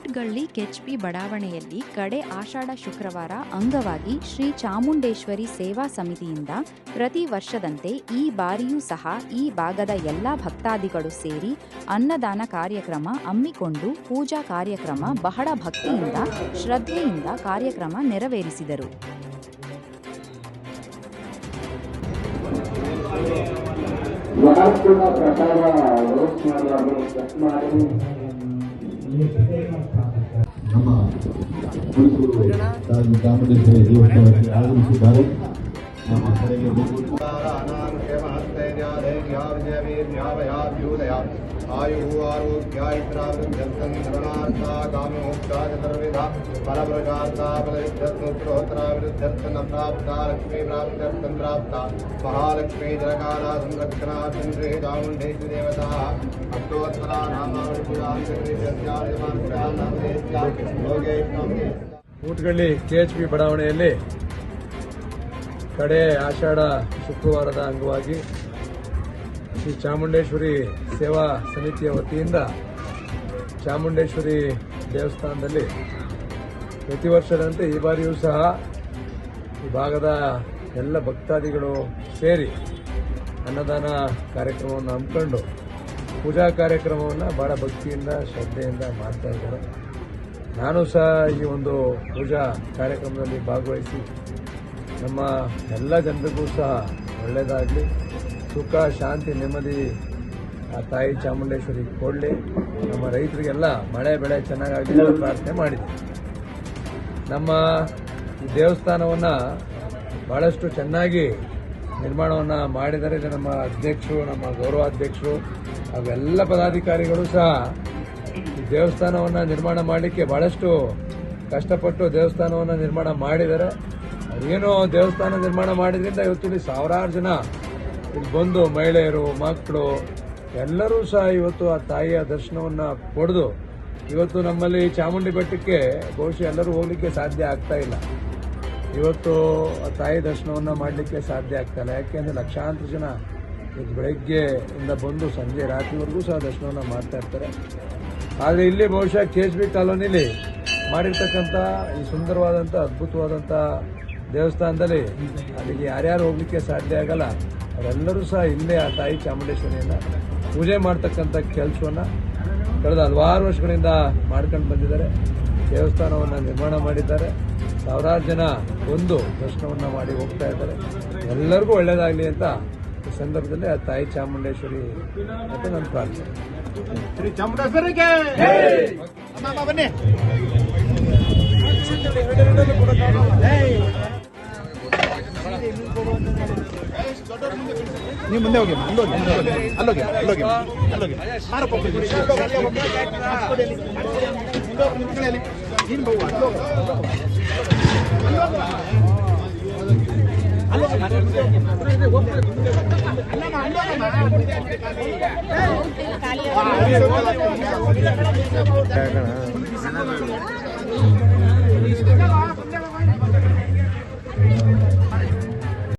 ಊಟ್ಗಳ್ಳಿ ಕೆಚ್ಪಿ ಬಡಾವಣೆಯಲ್ಲಿ ಕಡೆ ಆಷಾಢ ಶುಕ್ರವಾರ ಅಂಗವಾಗಿ ಶ್ರೀ ಚಾಮುಂಡೇಶ್ವರಿ ಸೇವಾ ಸಮಿತಿಯಿಂದ ಪ್ರತಿ ವರ್ಷದಂತೆ ಈ ಬಾರಿಯೂ ಸಹ ಈ ಭಾಗದ ಎಲ್ಲ ಭಕ್ತಾದಿಗಳು ಸೇರಿ ಅನ್ನದಾನ ಕಾರ್ಯಕ್ರಮ ಹಮ್ಮಿಕೊಂಡು ಪೂಜಾ ಕಾರ್ಯಕ್ರಮ ಬಹಳ ಭಕ್ತಿಯಿಂದ ಶ್ರದ್ಧೆಯಿಂದ ಕಾರ್ಯಕ್ರಮ ನೆರವೇರಿಸಿದರು. ನಮ್ಮ ಮೈಸೂರು ಚಾಮುಂಡೇಶ್ವರಿ ದೇವಸ್ಥಾನಕ್ಕೆ ಆಗಮಿಸಿದ್ದಾರೆ. ನಮ್ಮ ಕಡೆಗೆ आयु आरोग्यायत्रावृद्ध्यर्थनार्था कामोक्षाचतुर्विधा फलप्रजाता फलविद्योत्तरोत्तराविरुद्ध्यर्थन प्राप्ता लक्ष्मी प्राप्त्यर्थं प्राप्ता महालक्ष्मी जलकाला संरक्षणा चन्द्रे चामुण्डेश्वरी देवता अष्टोत्तरा ಊಟ್ಗಳ್ಳಿ KHP ಬಡಾವಣೆಯಲ್ಲಿ ಕಡೆ ಆಷಾಢ ಶುಕ್ರವಾರದ ಅಂಗವಾಗಿ ಶ್ರೀ ಚಾಮುಂಡೇಶ್ವರಿ ಸೇವಾ ಸಮಿತಿಯ ವತಿಯಿಂದ ಚಾಮುಂಡೇಶ್ವರಿ ದೇವಸ್ಥಾನದಲ್ಲಿ ಪ್ರತಿ ವರ್ಷದಂತೆ ಈ ಬಾರಿಯೂ ಸಹ ಈ ಭಾಗದ ಎಲ್ಲ ಭಕ್ತಾದಿಗಳು ಸೇರಿ ಅನ್ನದಾನ ಕಾರ್ಯಕ್ರಮವನ್ನು ಹಮ್ಮಿಕೊಂಡು ಪೂಜಾ ಕಾರ್ಯಕ್ರಮವನ್ನು ಬಹಳ ಭಕ್ತಿಯಿಂದ ಶ್ರದ್ಧೆಯಿಂದ ಮಾಡ್ತಾ ಇದ್ದಾರೆ. ನಾನು ಸಹ ಈ ಒಂದು ಪೂಜಾ ಕಾರ್ಯಕ್ರಮದಲ್ಲಿ ಭಾಗವಹಿಸಿ ನಮ್ಮ ಎಲ್ಲ ಜನರಿಗೂ ಸಹ ಒಳ್ಳೆಯದಾಗಲಿ, ಸುಖ ಶಾಂತಿ ನೆಮ್ಮದಿ ಆ ತಾಯಿ ಚಾಮುಂಡೇಶ್ವರಿ ಕೊಡಲಿ, ನಮ್ಮ ರೈತರಿಗೆಲ್ಲ ಮಳೆ ಬೆಳೆ ಚೆನ್ನಾಗಾಗಲಿ ಅಂತ ಪ್ರಾರ್ಥನೆ ಮಾಡಿದ್ವಿ. ನಮ್ಮ ಈ ದೇವಸ್ಥಾನವನ್ನು ಭಾಳಷ್ಟು ಚೆನ್ನಾಗಿ ನಿರ್ಮಾಣವನ್ನು ಮಾಡಿದ್ದಾರೆ. ಇದು ನಮ್ಮ ಅಧ್ಯಕ್ಷರು, ನಮ್ಮ ಗೌರವಾಧ್ಯಕ್ಷರು ಹಾಗೂ ಎಲ್ಲ ಪದಾಧಿಕಾರಿಗಳು ಸಹ ಈ ದೇವಸ್ಥಾನವನ್ನು ನಿರ್ಮಾಣ ಮಾಡಲಿಕ್ಕೆ ಭಾಳಷ್ಟು ಕಷ್ಟಪಟ್ಟು ದೇವಸ್ಥಾನವನ್ನು ನಿರ್ಮಾಣ ಮಾಡಿದ್ದಾರೆ. ಏನೋ ದೇವಸ್ಥಾನ ನಿರ್ಮಾಣ ಮಾಡಿದ್ರಿಂದ ಇವತ್ತು ಇಲ್ಲಿ ಸಾವಿರಾರು ಜನ ಇಲ್ಲಿ ಬಂದು ಮಹಿಳೆಯರು, ಮಕ್ಕಳು ಎಲ್ಲರೂ ಸಹ ಇವತ್ತು ಆ ತಾಯಿಯ ದರ್ಶನವನ್ನು ಪಡೆದು ಇವತ್ತು ನಮ್ಮಲ್ಲಿ ಚಾಮುಂಡಿ ಬೆಟ್ಟಕ್ಕೆ ಬಹುಶಃ ಎಲ್ಲರೂ ಹೋಗಲಿಕ್ಕೆ ಸಾಧ್ಯ ಆಗ್ತಾ ಇಲ್ಲ. ಇವತ್ತು ಆ ತಾಯಿ ದರ್ಶನವನ್ನು ಮಾಡಲಿಕ್ಕೆ ಸಾಧ್ಯ ಆಗ್ತಾ ಇಲ್ಲ. ಯಾಕೆಂದರೆ ಲಕ್ಷಾಂತರ ಜನ ಇವತ್ತು ಬೆಳಗ್ಗೆಯಿಂದ ಬಂದು ಸಂಜೆ ರಾತ್ರಿವರೆಗೂ ಸಹ ದರ್ಶನವನ್ನು ಮಾಡ್ತಾ ಇರ್ತಾರೆ. ಆದರೆ ಇಲ್ಲಿ ಬಹುಶಃ KHP ಕಾಲೋನಿಲಿ ಮಾಡಿರ್ತಕ್ಕಂಥ ಈ ಸುಂದರವಾದಂಥ ಅದ್ಭುತವಾದಂಥ ದೇವಸ್ಥಾನದಲ್ಲಿ ಅಲ್ಲಿಗೆ ಯಾರ್ಯಾರು ಹೋಗಲಿಕ್ಕೆ ಸಾಧ್ಯ ಆಗಲ್ಲ ಅವರೆಲ್ಲರೂ ಸಹ ಇಲ್ಲೇ ಆ ತಾಯಿ ಚಾಮುಂಡೇಶ್ವರಿಯನ್ನು ಪೂಜೆ ಮಾಡ್ತಕ್ಕಂಥ ಕೆಲಸವನ್ನು ಕಳೆದ ಹಲವಾರು ವರ್ಷಗಳಿಂದ ಮಾಡ್ಕೊಂಡು ಬಂದಿದ್ದಾರೆ. ದೇವಸ್ಥಾನವನ್ನು ನಿರ್ಮಾಣ ಮಾಡಿದ್ದಾರೆ. ಸಾವಿರಾರು ಜನ ಬಂದು ದರ್ಶನವನ್ನು ಮಾಡಿ ಹೋಗ್ತಾ ಇದ್ದಾರೆ. ಎಲ್ಲರಿಗೂ ಒಳ್ಳೆಯದಾಗಲಿ ಅಂತ ಈ ಸಂದರ್ಭದಲ್ಲಿ ಆ ತಾಯಿ ಚಾಮುಂಡೇಶ್ವರಿ ಅಂತ ನನ್ನ ಪ್ರಾರ್ಥನೆ. ಶ್ರೀ ಚಾಮುಂಡೇಶ್ವರಿಗೆ ಬನ್ನಿ. ನೀವು ಮುಂದೆ ಹೋಗಿ, ಅಲ್ಲೋಗಿ